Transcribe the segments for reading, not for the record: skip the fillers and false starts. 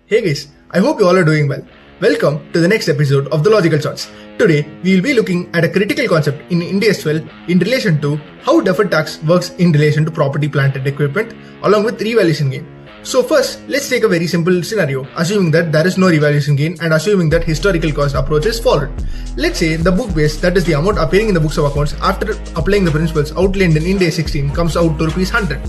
Hey guys, I hope you all are doing well. Welcome to the next episode of The Logical Charts. Today, we will be looking at a critical concept in IND AS 12 in relation to how deferred tax works in relation to property, plant and equipment along with revaluation gain. So first, let's take a very simple scenario, assuming that there is no revaluation gain and assuming that historical cost approach is followed. Let's say the book base, that is the amount appearing in the books of accounts after applying the principles outlined in IND AS 16 comes out to Rs 100.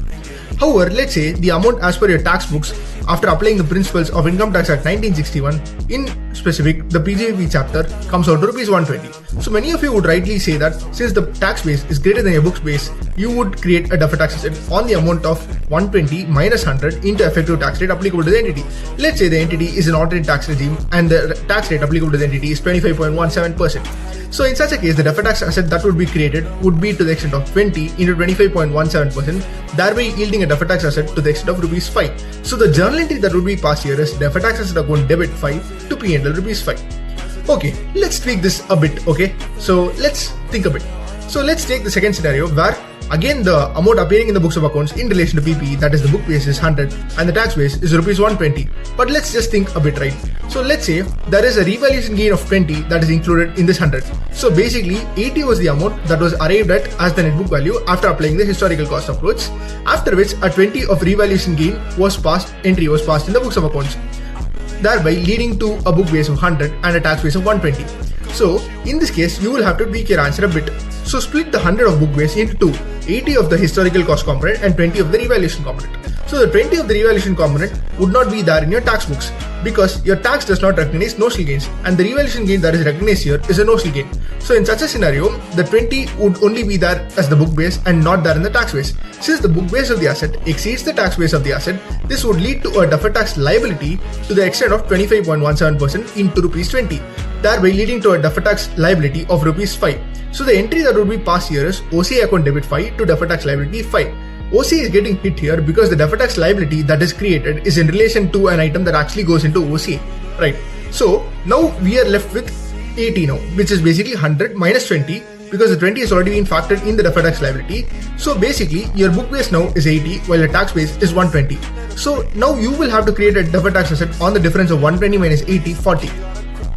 However, let's say the amount as per your tax books after applying the principles of Income Tax Act 1961, in specific the PPE chapter, comes out to Rs 120. So many of you would rightly say that since the tax base is greater than your books base, you would create a deferred tax asset on the amount of 120 minus 100 into effective tax rate applicable to the entity. Let's say the entity is an alternate tax regime and the tax rate applicable to the entity is 25.17%. So in such a case, the deferred tax asset that would be created would be to the extent of 20 into 25.17%, thereby yielding a deferred tax asset to the extent of Rs 5. So the journal entry that would be passed here is deferred tax asset account debit 5 to P&L Rs 5. Okay, let's tweak this a bit, okay? So let's think a bit. So let's take the second scenario where again the amount appearing in the books of accounts in relation to PPE, that is the book base is 100 and the tax base is Rs 120. But let's just think a bit, right? So let's say there is a revaluation gain of 20 that is included in this 100. So basically 80 was the amount that was arrived at as the net book value after applying the historical cost approach, after which a 20 of revaluation gain entry was passed in the books of accounts, thereby leading to a book base of 100 and a tax base of 120. So in this case, you will have to tweak your answer a bit. So split the 100 of book base into two, 80 of the historical cost component and 20 of the revaluation component. So the 20 of the revaluation component would not be there in your tax books because your tax does not recognize notional gains and the revaluation gain that is recognized here is a notional gain. So in such a scenario, the 20 would only be there as the book base and not there in the tax base. Since the book base of the asset exceeds the tax base of the asset, this would lead to a deferred tax liability to the extent of 25.17% into Rs 20, thereby leading to a deferred tax liability of Rs 5. So the entry that would be passed here is OCA account debit 5 to deferred tax liability 5. OCA is getting hit here because the deferred tax liability that is created is in relation to an item that actually goes into OCA, right? So now we are left with 80 now, which is basically 100 minus 20 because the 20 has already been factored in the deferred tax liability. So basically your book base now is 80 while your tax base is 120. So now you will have to create a deferred tax asset on the difference of 120 minus 80, 40.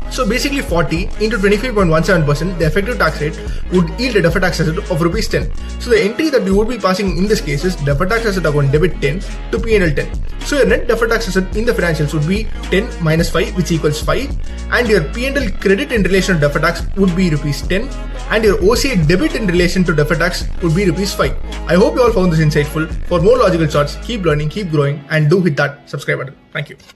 So basically 40 into 25.17%, the effective tax rate would yield a deferred tax asset of Rs 10. So the entry that we would be passing in this case is deferred tax asset account debit 10 to P&L 10. So your net deferred tax asset in the financials would be 10 minus 5, which equals 5, and your P&L credit in relation to deferred tax would be Rs 10, and your OCA debit in relation to deferred tax would be Rs 5. I hope you all found this insightful. For more logical charts, keep learning, keep growing, and do hit that subscribe button. Thank you.